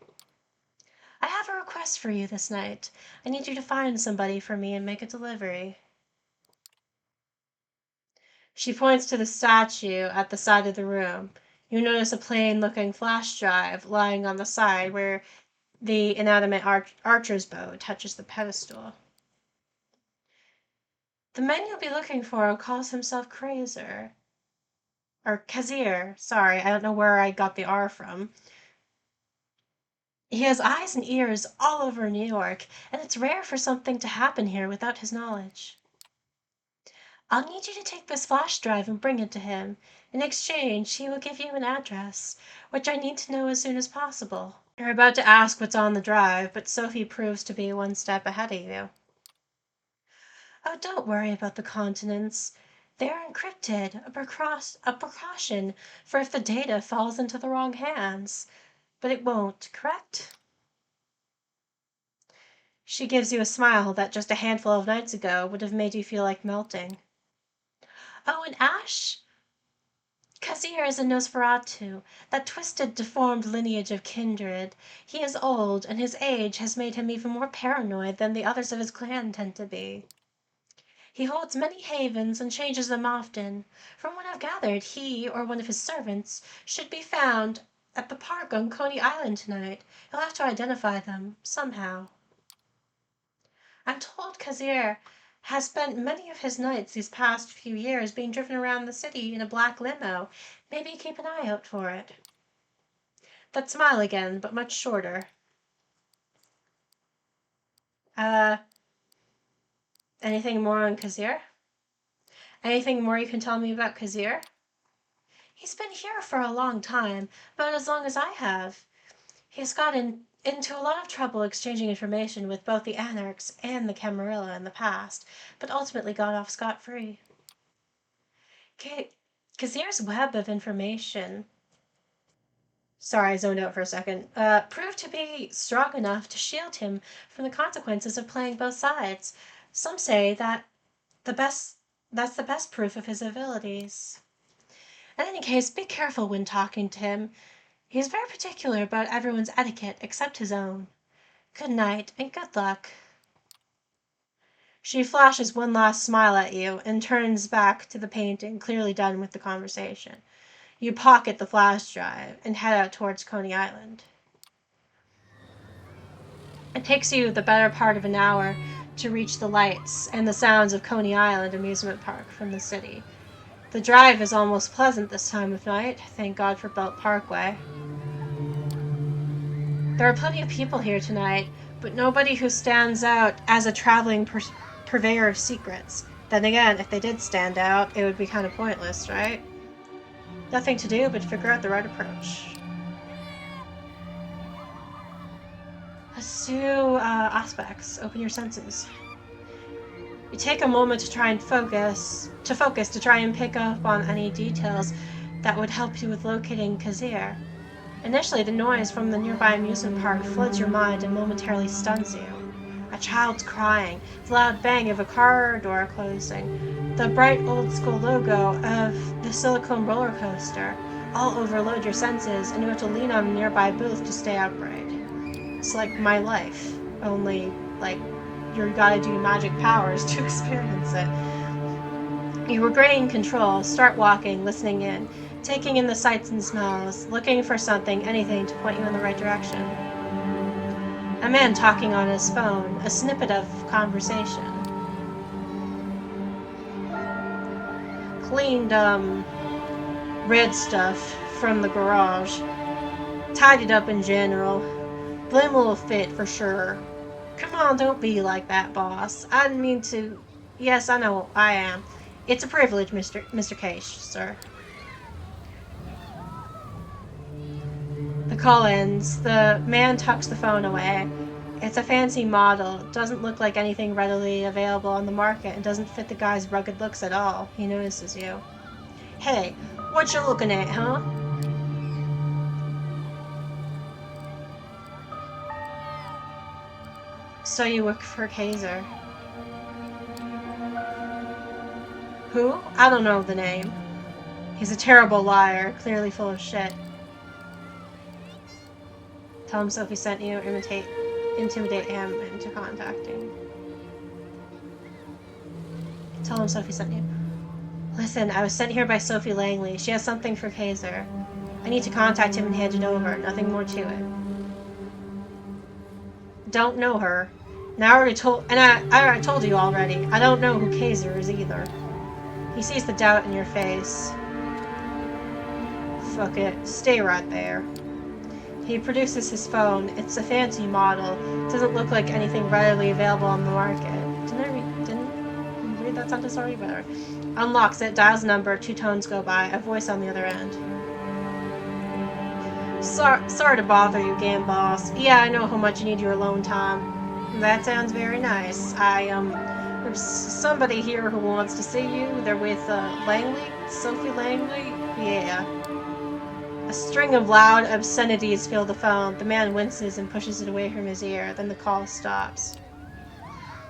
I have a request for you this night. I need you to find somebody for me and make a delivery. She points to the statue at the side of the room. You notice a plain-looking flash drive lying on the side where the inanimate archer's bow touches the pedestal. The man you'll be looking for calls himself Krazer. Or Kazir. Sorry, I don't know where I got the R from. He has eyes and ears all over New York, and it's rare for something to happen here without his knowledge. I'll need you to take this flash drive and bring it to him. In exchange, he will give you an address, which I need to know as soon as possible. You're about to ask what's on the drive, but Sophie proves to be one step ahead of you. Oh, don't worry about the continents. They're encrypted, a precaution for if the data falls into the wrong hands. But it won't, correct? She gives you a smile that just a handful of nights ago would have made you feel like melting. Oh, and Ash? Kazir is a Nosforatu, that twisted, deformed lineage of kindred. He is old, and his age has made him even more paranoid than the others of his clan tend to be. He holds many havens and changes them often. From what I've gathered, he, or one of his servants, should be found at the park on Coney Island tonight. You'll have to identify them, somehow. I'm told Kazir has spent many of his nights these past few years being driven around the city in a black limo. Maybe keep an eye out for it. That smile again, but much shorter. Uh, Anything more on Kazir? Anything more you can tell me about Kazir? He's been here for a long time, about as long as I have. He's gotten into a lot of trouble exchanging information with both the Anarchs and the Camarilla in the past, but ultimately got off scot-free. Kazir's web of information, sorry, I zoned out for a second, proved to be strong enough to shield him from the consequences of playing both sides. Some say that's the best proof of his abilities. In any case, be careful when talking to him. He is very particular about everyone's etiquette except his own. Good night, and good luck. She flashes one last smile at you and turns back to the painting, clearly done with the conversation. You pocket the flash drive and head out towards Coney Island. It takes you the better part of an hour to reach the lights and the sounds of Coney Island amusement park from the city. The drive is almost pleasant this time of night, thank God for Belt Parkway. There are plenty of people here tonight, but nobody who stands out as a traveling purveyor of secrets. Then again, if they did stand out, it would be kind of pointless, right? Nothing to do but figure out the right approach. Let's do aspects. Open your senses. You take a moment to try and focus, to try and pick up on any details that would help you with locating Kazir. Initially, the noise from the nearby amusement park floods your mind and momentarily stuns you. A child's crying, the loud bang of a car door closing, the bright old-school logo of the silicone roller coaster all overload your senses, and you have to lean on a nearby booth to stay upright. It's like my life, only, like, you gotta do magic powers to experience it. You regain control, start walking, listening in, taking in the sights and smells, looking for something, anything to point you in the right direction. A man talking on his phone, a snippet of conversation. Cleaned, red stuff from the garage. Tidied up in general. Blim will fit for sure. Come on, don't be like that, boss. I didn't mean to. Yes, I know, I am. It's a privilege, Mr. Case, sir. The call ends. The man tucks the phone away. It's a fancy model. It doesn't look like anything readily available on the market and doesn't fit the guy's rugged looks at all. He notices you. Hey, what you looking at, huh? So you work for Kaiser. Who? I don't know the name. He's a terrible liar, clearly full of shit. Tell him Sophie sent you, intimidate him into contacting. Tell him Sophie sent you. Listen, I was sent here by Sophie Langley. She has something for Kaiser. I need to contact him and hand it over. Nothing more to it. Don't know her. And I already told you already. I don't know who Kaiser is either. He sees the doubt in your face. Fuck it. Stay right there. He produces his phone. It's a fancy model. It doesn't look like anything readily available on the market. Didn't read that sentence already? Better. Unlocks it, dials a number, 2 tones go by, a voice on the other end. Sorry to bother you again, boss. Yeah, I know how much you need your alone time. That sounds very nice. There's somebody here who wants to see you. They're with, Langley? Sophie Langley? Yeah. A string of loud obscenities fill the phone. The man winces and pushes it away from his ear. Then the call stops.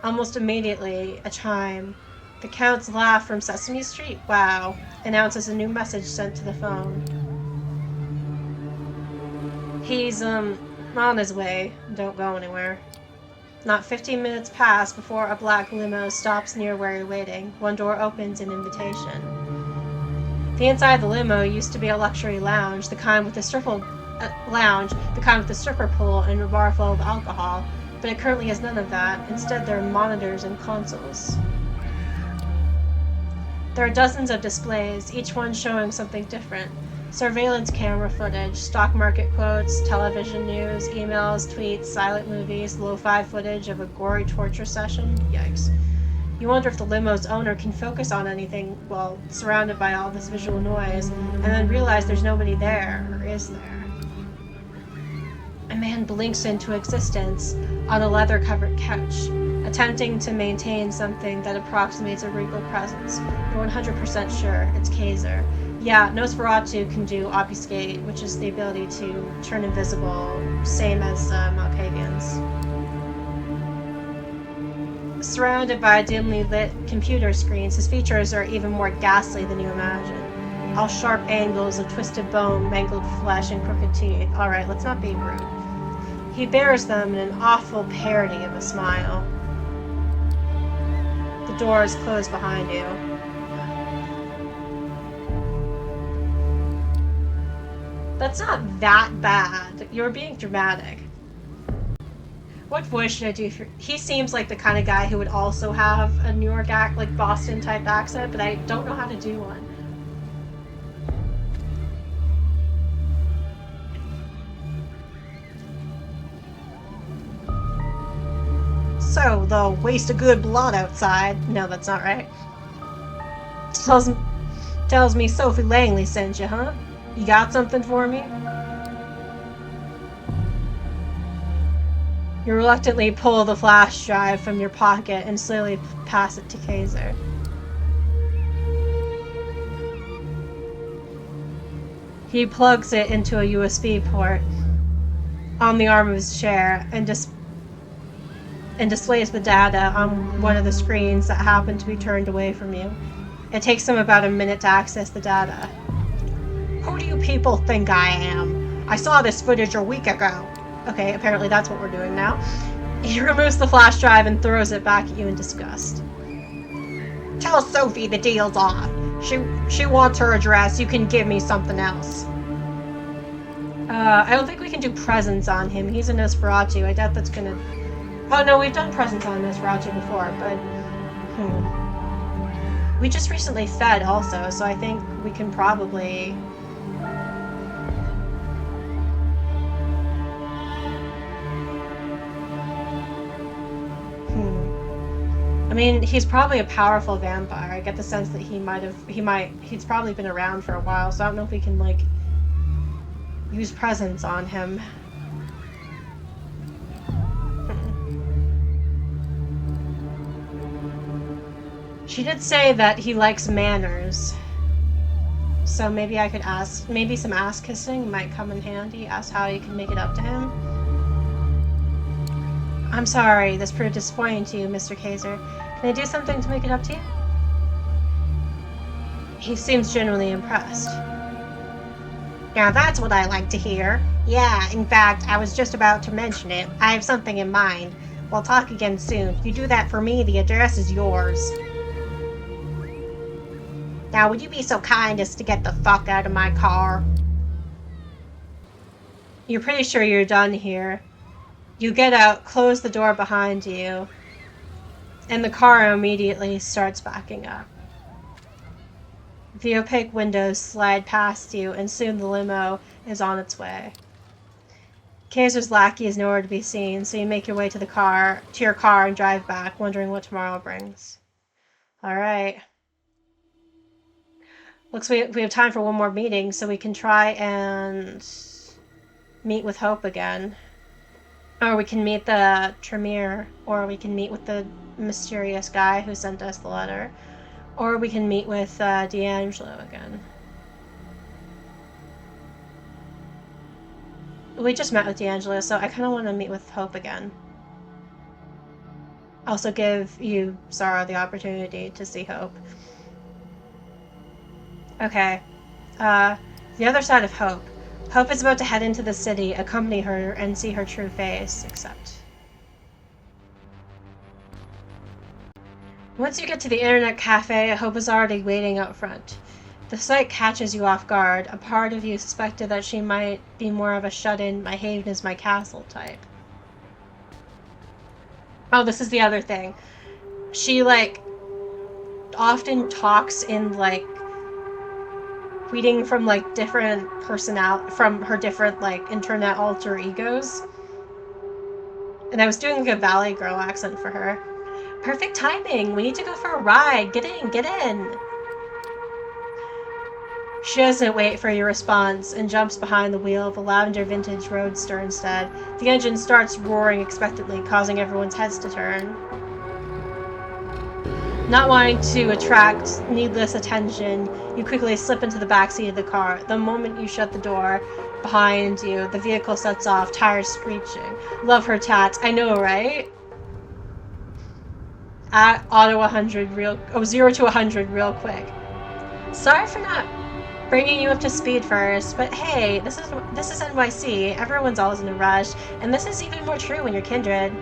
Almost immediately, a chime. The Count's laugh from Sesame Street, wow, announces a new message sent to the phone. He's, on his way. Don't go anywhere. Not 15 minutes pass before a black limo stops near where you're waiting. One door opens an invitation. The inside of the limo used to be a luxury lounge, the kind with the stripper pole and a bar full of alcohol, but it currently has none of that. Instead, there are monitors and consoles. There are dozens of displays, each one showing something different. Surveillance camera footage, stock market quotes, television news, emails, tweets, silent movies, lo-fi footage of a gory torture session. Yikes. You wonder if the limo's owner can focus on anything while surrounded by all this visual noise, and then realize there's nobody there, or is there? A man blinks into existence on a leather-covered couch, attempting to maintain something that approximates a regal presence. You're 100% sure it's Kaiser. Yeah, Nosforatu can do obfuscate, which is the ability to turn invisible, same as Malkavians. Surrounded by dimly lit computer screens, his features are even more ghastly than you imagine. All sharp angles of twisted bone, mangled flesh, and crooked teeth. Alright, let's not be rude. He bears them in an awful parody of a smile. The door is closed behind you. That's not that bad. You're being dramatic. What voice should I do for... He seems like the kind of guy who would also have a New York like Boston type accent, but I don't know how to do one. So, the waste of good blood outside. No, that's not right. Tells me Sophie Langley sent you, huh? You got something for me? You reluctantly pull the flash drive from your pocket and slowly pass it to Kaiser. He plugs it into a USB port on the arm of his chair and displays the data on one of the screens that happen to be turned away from you. It takes him about a minute to access the data. Who do you people think I am? I saw this footage a week ago. Okay, apparently that's what we're doing now. He removes the flash drive and throws it back at you in disgust. Tell Sophie the deal's off. She wants her address. You can give me something else. I don't think we can do presents on him. He's a Nosferatu. I doubt that's gonna... Oh no, we've done presents on Nosferatu before, but... We just recently fed also, so I think we can probably... I mean, he's probably a powerful vampire. I get the sense that he's probably been around for a while, so I don't know if we can, like, use presents on him. She did say that he likes manners. So maybe I could ask, maybe some ass kissing might come in handy. Ask how you can make it up to him. I'm sorry, this proved disappointing to you, Mr. Kaiser. Can I do something to make it up to you? He seems genuinely impressed. Now that's what I like to hear. Yeah, in fact, I was just about to mention it. I have something in mind. We'll talk again soon. If you do that for me, the address is yours. Now, would you be so kind as to get the fuck out of my car? You're pretty sure you're done here. You get out, close the door behind you, and the car immediately starts backing up. The opaque windows slide past you, and soon the limo is on its way. Kaiser's lackey is nowhere to be seen, so you make your way to your car and drive back, wondering what tomorrow brings. Alright. Looks like we have time for one more meeting, so we can try and meet with Hope again. Or we can meet the Tremere, or we can meet with the mysterious guy who sent us the letter. Or we can meet with D'Angelo again. We just met with D'Angelo, so I kind of want to meet with Hope again. also give you, Zara, the opportunity to see Hope. Okay. Uh, the other side of Hope. Hope is about to head into the city, accompany her, and see her true face, except... Once you get to the internet cafe, Hope is already waiting out front. The sight catches you off guard. A part of you suspected that she might be more of a shut-in, my haven is my castle type. Oh, this is the other thing. She, like, often talks in, like, reading from, like, different from her different, like, internet alter egos. And I was doing, like, a Valley Girl accent for her. Perfect timing. We need to go for a ride. Get in, get in. She doesn't wait for your response and jumps behind the wheel of a lavender vintage roadster instead. The engine starts roaring expectantly, causing everyone's heads to turn. Not wanting to attract needless attention, you quickly slip into the backseat of the car. The moment you shut the door behind you, the vehicle sets off, tires screeching. Love her tats. I know, right? At auto 0 to 100 real quick. Sorry for not bringing you up to speed first, but hey, this is NYC. Everyone's always in a rush, and this is even more true when you're kindred.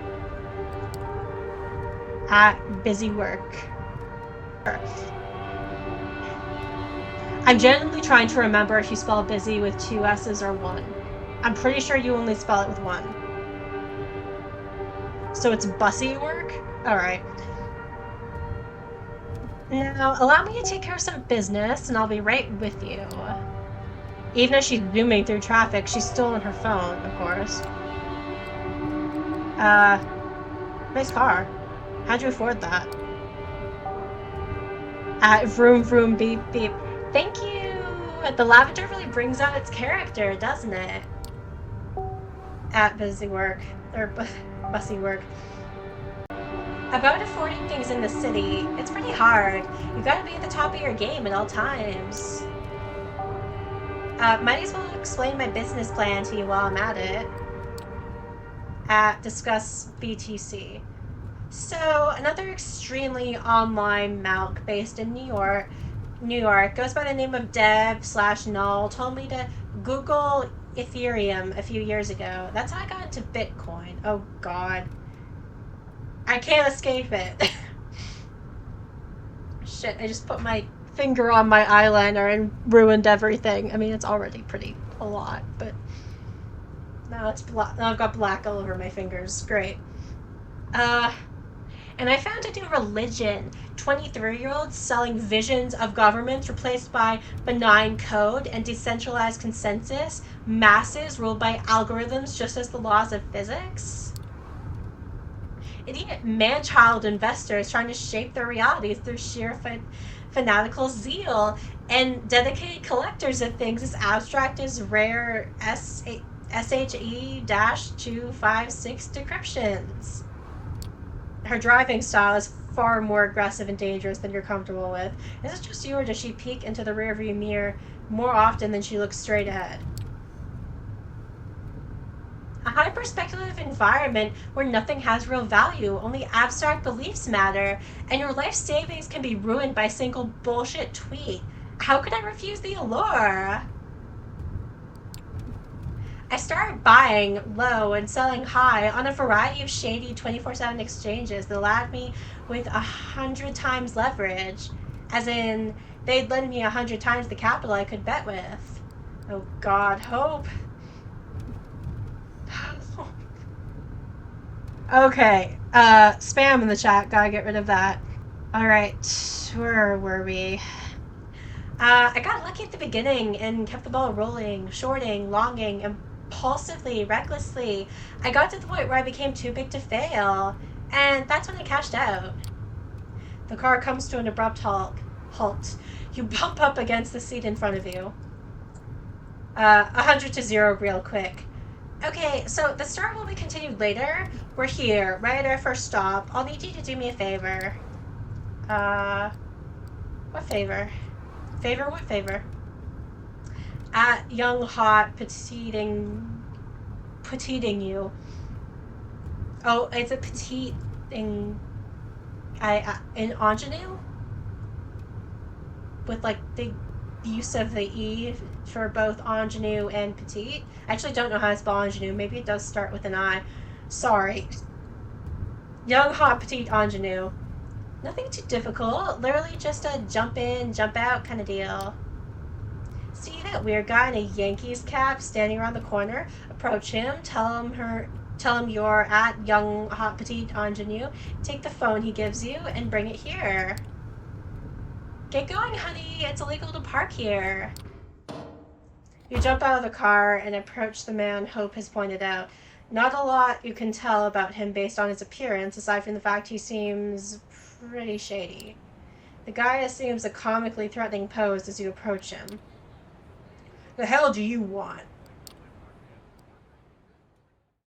At busy work. I'm genuinely trying to remember if you spell busy with 2 S's or 1. I'm pretty sure you only spell it with 1. So it's bussy work? Alright. Now, allow me to take care of some business, and I'll be right with you. Even as she's zooming through traffic, she's still on her phone, of course. Nice car. How'd you afford that? Vroom vroom beep beep. Thank you! The lavender really brings out its character, doesn't it? At busy work. Or bussy work. About affording things in the city, it's pretty hard. You gotta be at the top of your game at all times. Might as well explain my business plan to you while I'm at it. Discuss BTC. So, another extremely online Malk based in New York, goes by the name of Deb/Null, told me to Google Ethereum a few years ago. That's how I got into Bitcoin. Oh god. I can't escape it. Shit, I just put my finger on my eyeliner and ruined everything. I mean, it's already pretty a lot, but now it's black. Now I've got black all over my fingers. Great. And I found a new religion. 23-year-olds selling visions of governments replaced by benign code and decentralized consensus. Masses ruled by algorithms just as the laws of physics. Idiot man-child investors trying to shape their realities through sheer fanatical zeal. And dedicated collectors of things as abstract as rare SHE-256 decryptions. Her driving style is far more aggressive and dangerous than you're comfortable with. Is it just you, or does she peek into the rearview mirror more often than she looks straight ahead? A hyper-speculative environment where nothing has real value, only abstract beliefs matter, and your life savings can be ruined by a single bullshit tweet. How could I refuse the allure? I started buying low and selling high on a variety of shady 24/7 exchanges that allowed me with 100 times leverage. As in, they'd lend me 100 times the capital I could bet with. Oh god, Hope. Okay, spam in the chat, gotta get rid of that. Alright, where were we? I got lucky at the beginning and kept the ball rolling, shorting, longing, impulsively, recklessly. I got to the point where I became too big to fail, and that's when I cashed out. The car comes to an abrupt halt. You bump up against the seat in front of you. 100 to 0 real quick. Okay, so the start will be continued later. We're here, right at our first stop. I'll need you to do me a favor. What favor? What favor? At young, hot, petiteing you. Oh, it's a petiteing in ingenue, with like the use of the E for both ingenue and petite. I actually don't know how to spell ingenue. Maybe it does start with an I. Sorry. Young, hot, petite ingenue. Nothing too difficult. Literally just a jump in, jump out kind of deal. See that weird guy in a Yankees cap standing around the corner? Approach him. Tell him you're at young, hot, petite ingenue. Take the phone he gives you and bring it here. Get going, honey. It's illegal to park here. You jump out of the car and approach the man Hope has pointed out. Not a lot you can tell about him based on his appearance, aside from the fact he seems pretty shady. The guy assumes a comically threatening pose as you approach him. The hell do you want?